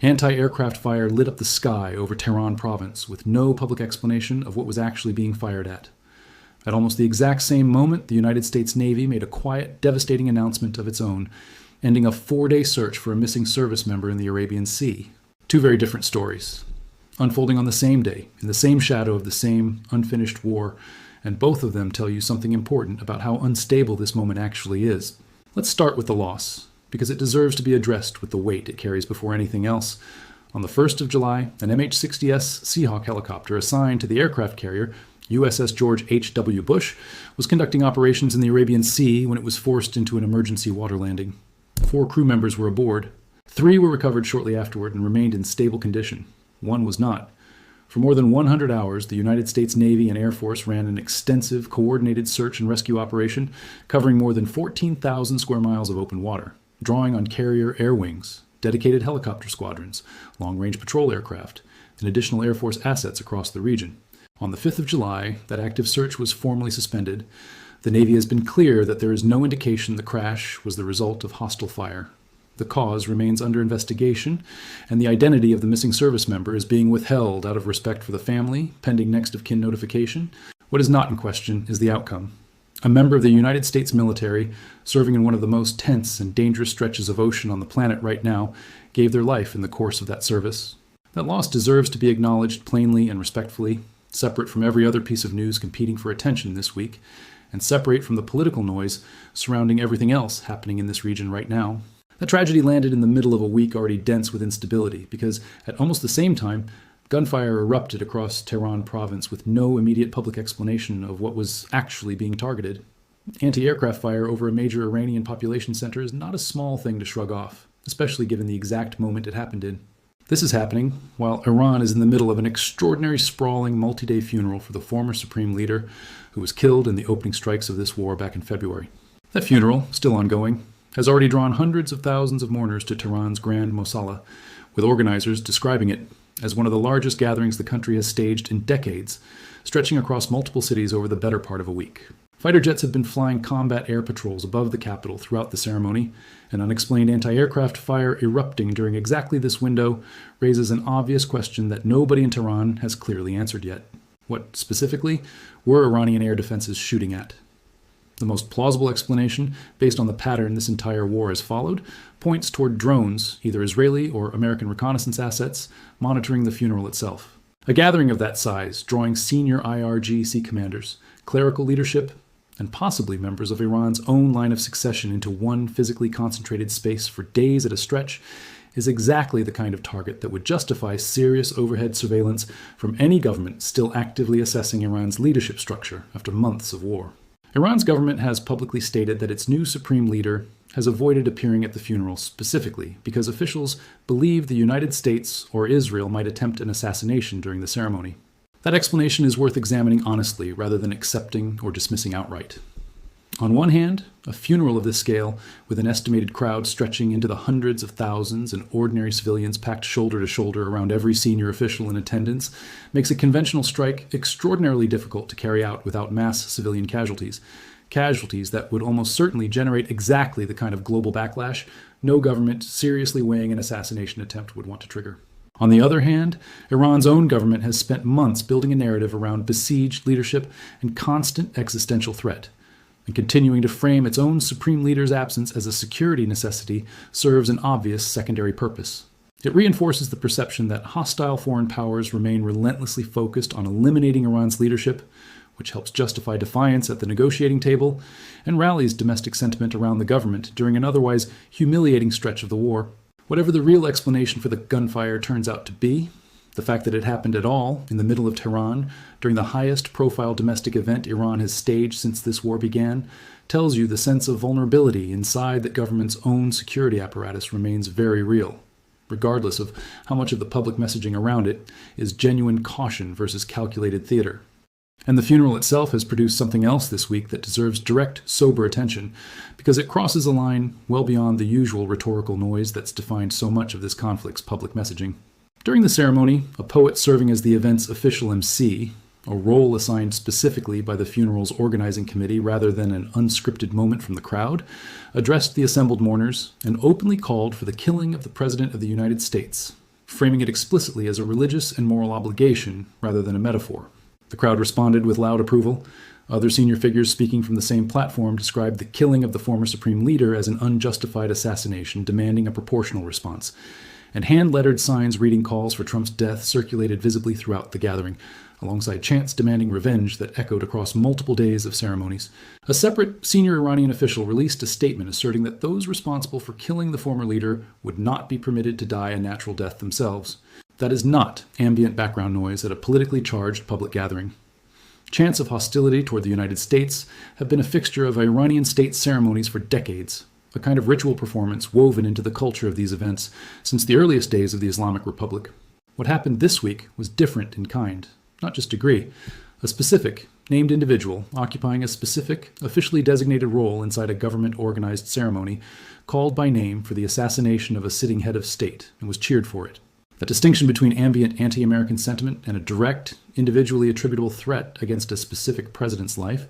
Anti-aircraft fire lit up the sky over Tehran province with no public explanation of what was actually being fired at. At almost the exact same moment, the United States Navy made a quiet, devastating announcement of its own, ending a 4-day search for a missing service member in the Arabian Sea. Two very different stories, unfolding on the same day, in the same shadow of the same unfinished war, and both of them tell you something important about how unstable this moment actually is. Let's start with the loss, because it deserves to be addressed with the weight it carries before anything else. On the 1st of July, an MH-60S Seahawk helicopter assigned to the aircraft carrier USS George H.W. Bush was conducting operations in the Arabian Sea when it was forced into an emergency water landing. 4 crew members were aboard. 3 were recovered shortly afterward and remained in stable condition. 1 was not. For more than 100 hours, the United States Navy and Air Force ran an extensive, coordinated search and rescue operation covering more than 14,000 square miles of open water, drawing on carrier air wings, dedicated helicopter squadrons, long-range patrol aircraft, and additional Air Force assets across the region. On the 5th of July, that active search was formally suspended. The Navy has been clear that there is no indication the crash was the result of hostile fire. The cause remains under investigation, and the identity of the missing service member is being withheld out of respect for the family, pending next of kin notification. What is not in question is the outcome. A member of the United States military, serving in one of the most tense and dangerous stretches of ocean on the planet right now, gave their life in the course of that service. That loss deserves to be acknowledged plainly and respectfully, separate from every other piece of news competing for attention this week, and separate from the political noise surrounding everything else happening in this region right now. That tragedy landed in the middle of a week already dense with instability, because at almost the same time, gunfire erupted across Tehran province with no immediate public explanation of what was actually being targeted. Anti-aircraft fire over a major Iranian population center is not a small thing to shrug off, especially given the exact moment it happened in. This is happening while Iran is in the middle of an extraordinary, sprawling, multi-day funeral for the former supreme leader who was killed in the opening strikes of this war back in February. That funeral, still ongoing, has already drawn hundreds of thousands of mourners to Tehran's Grand Mosalla, with organizers describing it as one of the largest gatherings the country has staged in decades, stretching across multiple cities over the better part of a week. Fighter jets have been flying combat air patrols above the capital throughout the ceremony, and unexplained anti-aircraft fire erupting during exactly this window raises an obvious question that nobody in Tehran has clearly answered yet. What, specifically, were Iranian air defenses shooting at? The most plausible explanation, based on the pattern this entire war has followed, points toward drones, either Israeli or American reconnaissance assets, monitoring the funeral itself. A gathering of that size, drawing senior IRGC commanders, clerical leadership, and possibly members of Iran's own line of succession into one physically concentrated space for days at a stretch, is exactly the kind of target that would justify serious overhead surveillance from any government still actively assessing Iran's leadership structure after months of war. Iran's government has publicly stated that its new supreme leader has avoided appearing at the funeral specifically because officials believe the United States or Israel might attempt an assassination during the ceremony. That explanation is worth examining honestly rather than accepting or dismissing outright. On one hand, a funeral of this scale, with an estimated crowd stretching into the hundreds of thousands and ordinary civilians packed shoulder to shoulder around every senior official in attendance, makes a conventional strike extraordinarily difficult to carry out without mass civilian casualties. Casualties that would almost certainly generate exactly the kind of global backlash no government seriously weighing an assassination attempt would want to trigger. On the other hand, Iran's own government has spent months building a narrative around besieged leadership and constant existential threat, and continuing to frame its own supreme leader's absence as a security necessity serves an obvious secondary purpose. It reinforces the perception that hostile foreign powers remain relentlessly focused on eliminating Iran's leadership, which helps justify defiance at the negotiating table and rallies domestic sentiment around the government during an otherwise humiliating stretch of the war. Whatever the real explanation for the gunfire turns out to be, the fact that it happened at all in the middle of Tehran during the highest profile domestic event Iran has staged since this war began tells you the sense of vulnerability inside the government's own security apparatus remains very real, regardless of how much of the public messaging around it is genuine caution versus calculated theater. And the funeral itself has produced something else this week that deserves direct, sober attention, because it crosses a line well beyond the usual rhetorical noise that's defined so much of this conflict's public messaging. During the ceremony, a poet serving as the event's official MC, a role assigned specifically by the funeral's organizing committee rather than an unscripted moment from the crowd, addressed the assembled mourners and openly called for the killing of the President of the United States, framing it explicitly as a religious and moral obligation rather than a metaphor. The crowd responded with loud approval. Other senior figures speaking from the same platform described the killing of the former supreme leader as an unjustified assassination, demanding a proportional response. And hand-lettered signs reading calls for Trump's death circulated visibly throughout the gathering, alongside chants demanding revenge that echoed across multiple days of ceremonies. A separate senior Iranian official released a statement asserting that those responsible for killing the former leader would not be permitted to die a natural death themselves. That is not ambient background noise at a politically charged public gathering. Chants of hostility toward the United States have been a fixture of Iranian state ceremonies for decades, a kind of ritual performance woven into the culture of these events since the earliest days of the Islamic Republic. What happened this week was different in kind, not just degree. A specific, named individual occupying a specific, officially designated role inside a government-organized ceremony called by name for the assassination of a sitting head of state and was cheered for it. That distinction between ambient anti-American sentiment and a direct, individually attributable threat against a specific president's life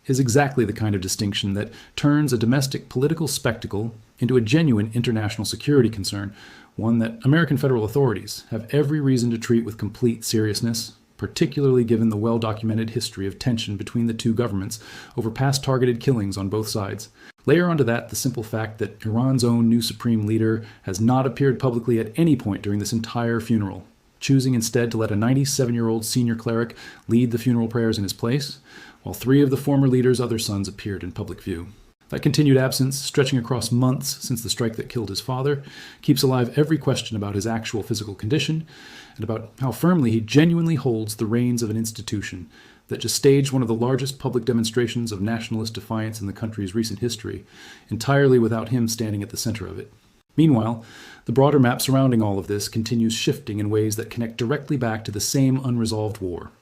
is exactly the kind of distinction that turns a domestic political spectacle into a genuine international security concern, one that American federal authorities have every reason to treat with complete seriousness, particularly given the well-documented history of tension between the two governments over past targeted killings on both sides. Layer onto that the simple fact that Iran's own new supreme leader has not appeared publicly at any point during this entire funeral, choosing instead to let a 97-year-old senior cleric lead the funeral prayers in his place, while 3 of the former leader's other sons appeared in public view. That continued absence, stretching across months since the strike that killed his father, keeps alive every question about his actual physical condition and about how firmly he genuinely holds the reins of an institution that just staged one of the largest public demonstrations of nationalist defiance in the country's recent history, entirely without him standing at the center of it. Meanwhile, the broader map surrounding all of this continues shifting in ways that connect directly back to the same unresolved war.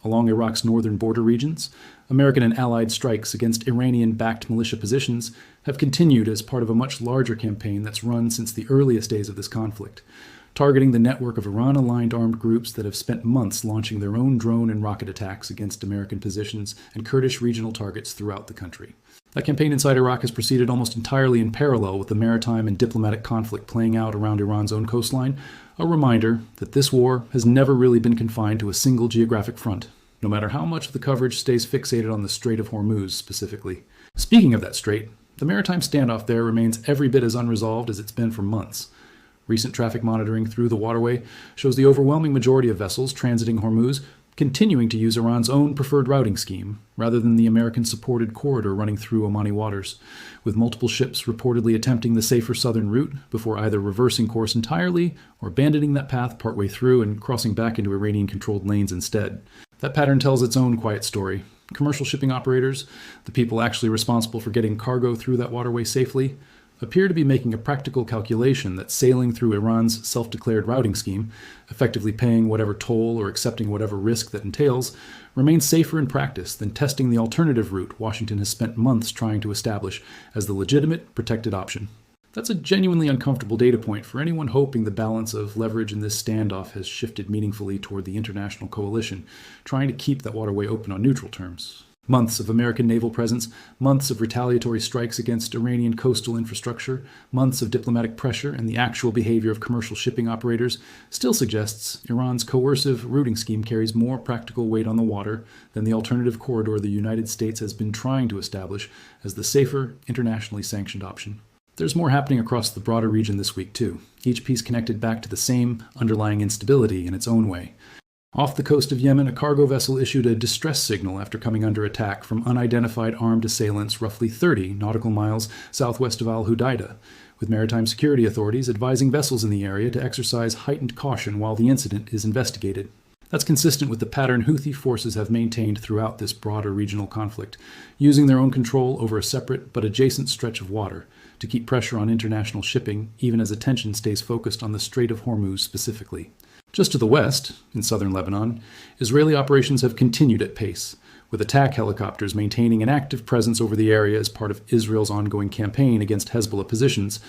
Along Iraq's northern border regions, American and Allied strikes against Iranian-backed militia positions have continued as part of a much larger campaign that's run since the earliest days of this conflict, targeting the network of Iran-aligned armed groups that have spent months launching their own drone and rocket attacks against American positions and Kurdish regional targets throughout the country. That campaign inside Iraq has proceeded almost entirely in parallel with the maritime and diplomatic conflict playing out around Iran's own coastline, a reminder that this war has never really been confined to a single geographic front, no matter how much of the coverage stays fixated on the Strait of Hormuz specifically. Speaking of that strait, the maritime standoff there remains every bit as unresolved as it's been for months. Recent traffic monitoring through the waterway shows the overwhelming majority of vessels transiting Hormuz continuing to use Iran's own preferred routing scheme, rather than the American-supported corridor running through Omani waters, with multiple ships reportedly attempting the safer southern route before either reversing course entirely or abandoning that path partway through and crossing back into Iranian-controlled lanes instead. That pattern tells its own quiet story. Commercial shipping operators, the people actually responsible for getting cargo through that waterway safely, appear to be making a practical calculation that sailing through Iran's self-declared routing scheme, effectively paying whatever toll or accepting whatever risk that entails, remains safer in practice than testing the alternative route Washington has spent months trying to establish as the legitimate, protected option. That's a genuinely uncomfortable data point for anyone hoping the balance of leverage in this standoff has shifted meaningfully toward the international coalition, trying to keep that waterway open on neutral terms. Months of American naval presence, months of retaliatory strikes against Iranian coastal infrastructure, months of diplomatic pressure and the actual behavior of commercial shipping operators still suggests Iran's coercive routing scheme carries more practical weight on the water than the alternative corridor the United States has been trying to establish as the safer, internationally sanctioned option. There's more happening across the broader region this week, too, each piece connected back to the same underlying instability in its own way. Off the coast of Yemen, a cargo vessel issued a distress signal after coming under attack from unidentified armed assailants roughly 30 nautical miles southwest of Al-Hudaydah, with maritime security authorities advising vessels in the area to exercise heightened caution while the incident is investigated. That's consistent with the pattern Houthi forces have maintained throughout this broader regional conflict, using their own control over a separate but adjacent stretch of water to keep pressure on international shipping, even as attention stays focused on the Strait of Hormuz specifically. Just to the west, in southern Lebanon, Israeli operations have continued at pace, with attack helicopters maintaining an active presence over the area as part of Israel's ongoing campaign against Hezbollah positions,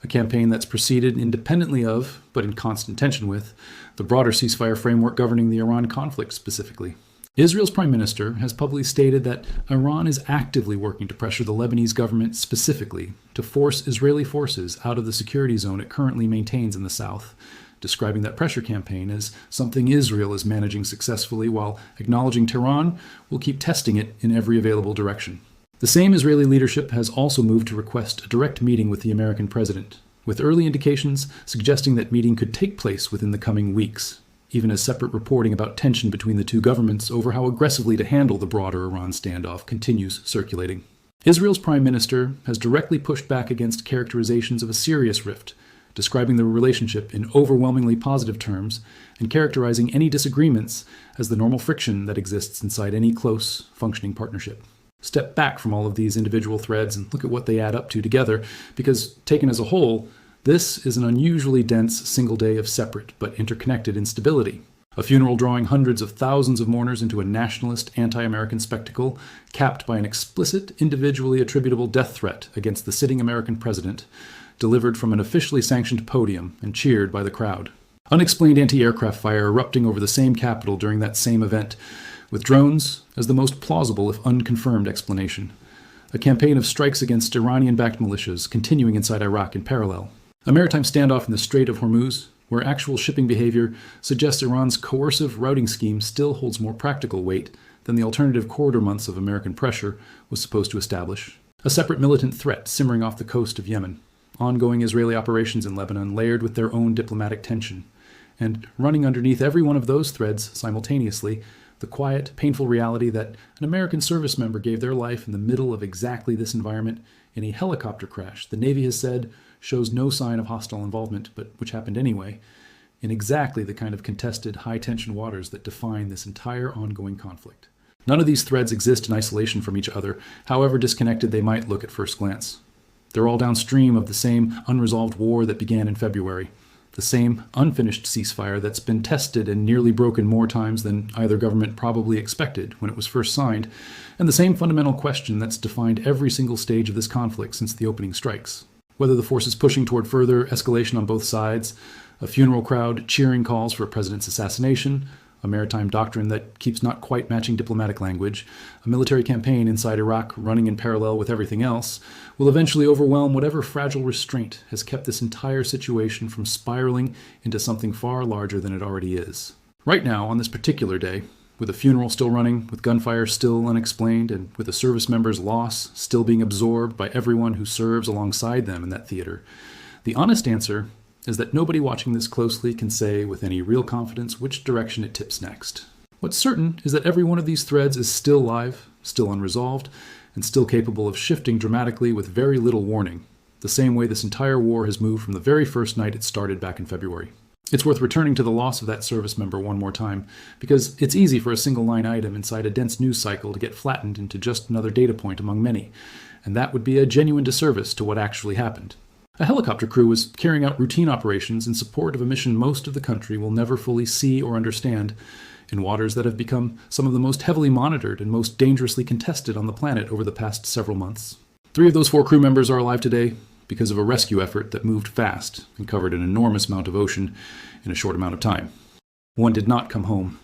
a campaign that's proceeded independently of, but in constant tension with, the broader ceasefire framework governing the Iran conflict specifically. Israel's prime minister has publicly stated that Iran is actively working to pressure the Lebanese government specifically to force Israeli forces out of the security zone it currently maintains in the south, describing that pressure campaign as something Israel is managing successfully while acknowledging Tehran will keep testing it in every available direction. The same Israeli leadership has also moved to request a direct meeting with the American president, with early indications suggesting that meeting could take place within the coming weeks, even as separate reporting about tension between the two governments over how aggressively to handle the broader Iran standoff continues circulating. Israel's prime minister has directly pushed back against characterizations of a serious rift, describing the relationship in overwhelmingly positive terms and characterizing any disagreements as the normal friction that exists inside any close, functioning partnership. Step back from all of these individual threads and look at what they add up to together, because taken as a whole, this is an unusually dense single day of separate but interconnected instability. A funeral drawing hundreds of thousands of mourners into a nationalist, anti-American spectacle, capped by an explicit, individually attributable death threat against the sitting American president, delivered from an officially sanctioned podium and cheered by the crowd. Unexplained anti-aircraft fire erupting over the same capital during that same event, with drones as the most plausible if unconfirmed explanation. A campaign of strikes against Iranian-backed militias continuing inside Iraq in parallel. A maritime standoff in the Strait of Hormuz, where actual shipping behavior suggests Iran's coercive routing scheme still holds more practical weight than the alternative quarter months of American pressure was supposed to establish. A separate militant threat simmering off the coast of Yemen. Ongoing Israeli operations in Lebanon layered with their own diplomatic tension. And running underneath every one of those threads simultaneously, the quiet, painful reality that an American service member gave their life in the middle of exactly this environment in a helicopter crash the Navy has said shows no sign of hostile involvement, but which happened anyway, in exactly the kind of contested, high-tension waters that define this entire ongoing conflict. None of these threads exist in isolation from each other, however disconnected they might look at first glance. They're all downstream of the same unresolved war that began in February. The same unfinished ceasefire that's been tested and nearly broken more times than either government probably expected when it was first signed, and the same fundamental question that's defined every single stage of this conflict since the opening strikes. Whether the force is pushing toward further escalation on both sides, a funeral crowd cheering calls for a president's assassination, a maritime doctrine that keeps not quite matching diplomatic language, a military campaign inside Iraq running in parallel with everything else, will eventually overwhelm whatever fragile restraint has kept this entire situation from spiraling into something far larger than it already is. Right now, on this particular day, with a funeral still running, with gunfire still unexplained, and with a service member's loss still being absorbed by everyone who serves alongside them in that theater, the honest answer is that nobody watching this closely can say with any real confidence which direction it tips next. What's certain is that every one of these threads is still live, still unresolved, and still capable of shifting dramatically with very little warning, the same way this entire war has moved from the very first night it started back in February. It's worth returning to the loss of that service member one more time, because it's easy for a single line item inside a dense news cycle to get flattened into just another data point among many, and that would be a genuine disservice to what actually happened. A helicopter crew was carrying out routine operations in support of a mission most of the country will never fully see or understand, in waters that have become some of the most heavily monitored and most dangerously contested on the planet over the past several months. 3 of those 4 crew members are alive today because of a rescue effort that moved fast and covered an enormous amount of ocean in a short amount of time. 1 did not come home.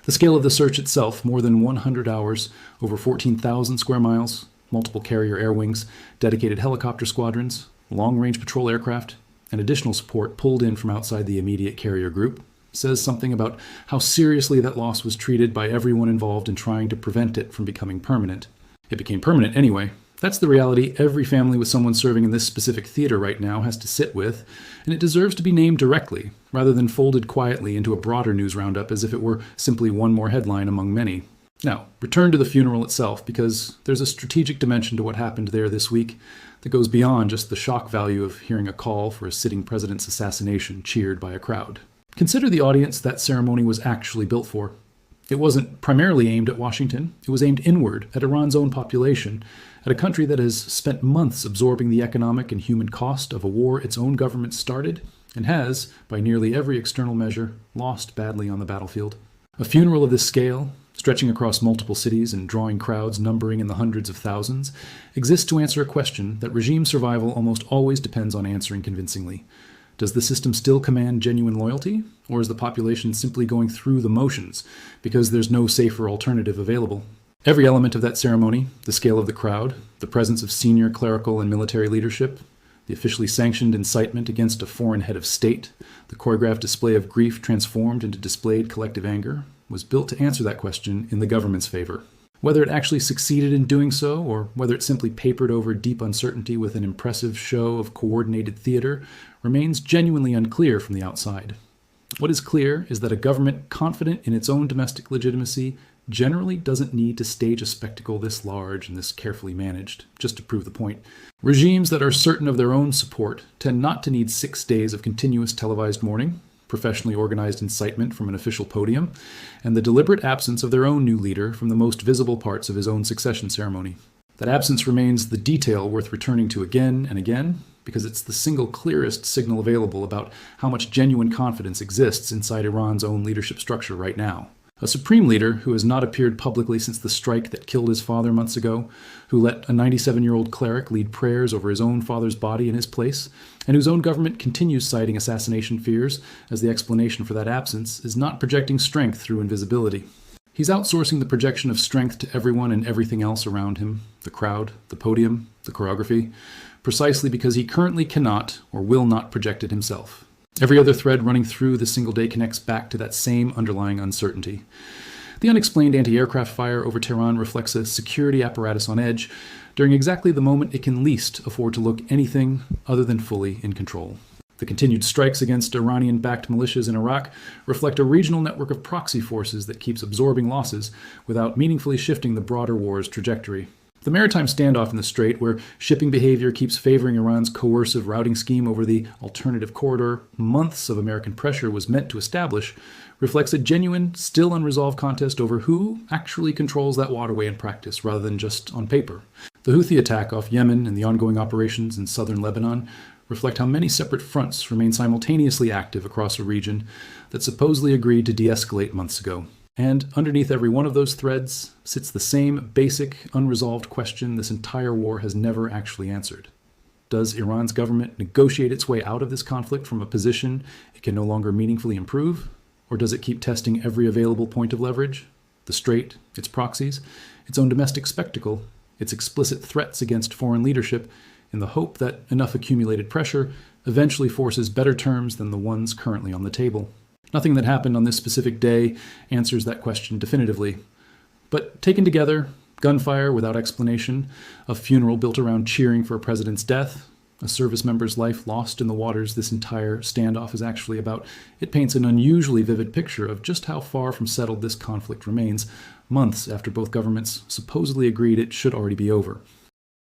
The scale of the search itself, more than 100 hours, over 14,000 square miles, multiple carrier air wings, dedicated helicopter squadrons, long-range patrol aircraft, and additional support pulled in from outside the immediate carrier group, says something about how seriously that loss was treated by everyone involved in trying to prevent it from becoming permanent. It became permanent anyway. That's the reality every family with someone serving in this specific theater right now has to sit with, and it deserves to be named directly, rather than folded quietly into a broader news roundup as if it were simply one more headline among many. Now, return to the funeral itself, because there's a strategic dimension to what happened there this week that goes beyond just the shock value of hearing a call for a sitting president's assassination cheered by a crowd. Consider the audience that ceremony was actually built for. It wasn't primarily aimed at Washington. It was aimed inward at Iran's own population, at a country that has spent months absorbing the economic and human cost of a war its own government started and has, by nearly every external measure, lost badly on the battlefield. A funeral of this scale, stretching across multiple cities and drawing crowds numbering in the hundreds of thousands, exists to answer a question that regime survival almost always depends on answering convincingly. Does the system still command genuine loyalty, or is the population simply going through the motions because there's no safer alternative available? Every element of that ceremony, the scale of the crowd, the presence of senior clerical and military leadership, the officially sanctioned incitement against a foreign head of state, the choreographed display of grief transformed into displayed collective anger, was built to answer that question in the government's favor. Whether it actually succeeded in doing so, or whether it simply papered over deep uncertainty with an impressive show of coordinated theater, remains genuinely unclear from the outside. What is clear is that a government confident in its own domestic legitimacy generally doesn't need to stage a spectacle this large and this carefully managed, just to prove the point. Regimes that are certain of their own support tend not to need 6 days of continuous televised mourning, professionally organized incitement from an official podium, and the deliberate absence of their own new leader from the most visible parts of his own succession ceremony. That absence remains the detail worth returning to again and again, because it's the single clearest signal available about how much genuine confidence exists inside Iran's own leadership structure right now. A supreme leader who has not appeared publicly since the strike that killed his father months ago, who let a 97-year-old cleric lead prayers over his own father's body in his place, and whose own government continues citing assassination fears as the explanation for that absence, is not projecting strength through invisibility. He's outsourcing the projection of strength to everyone and everything else around him, the crowd, the podium, the choreography, precisely because he currently cannot or will not project it himself. Every other thread running through the single day connects back to that same underlying uncertainty. The unexplained anti-aircraft fire over Tehran reflects a security apparatus on edge during exactly the moment it can least afford to look anything other than fully in control. The continued strikes against Iranian-backed militias in Iraq reflect a regional network of proxy forces that keeps absorbing losses without meaningfully shifting the broader war's trajectory. The maritime standoff in the Strait, where shipping behavior keeps favoring Iran's coercive routing scheme over the alternative corridor months of American pressure was meant to establish, reflects a genuine, still unresolved contest over who actually controls that waterway in practice rather than just on paper. The Houthi attack off Yemen and the ongoing operations in southern Lebanon reflect how many separate fronts remain simultaneously active across a region that supposedly agreed to de-escalate months ago. And underneath every one of those threads sits the same basic, unresolved question this entire war has never actually answered. Does Iran's government negotiate its way out of this conflict from a position it can no longer meaningfully improve? Or does it keep testing every available point of leverage? The Strait, its proxies, its own domestic spectacle, its explicit threats against foreign leadership, in the hope that enough accumulated pressure eventually forces better terms than the ones currently on the table. Nothing that happened on this specific day answers that question definitively. But taken together, gunfire without explanation, a funeral built around cheering for a president's death, a service member's life lost in the waters this entire standoff is actually about, it paints an unusually vivid picture of just how far from settled this conflict remains, months after both governments supposedly agreed it should already be over.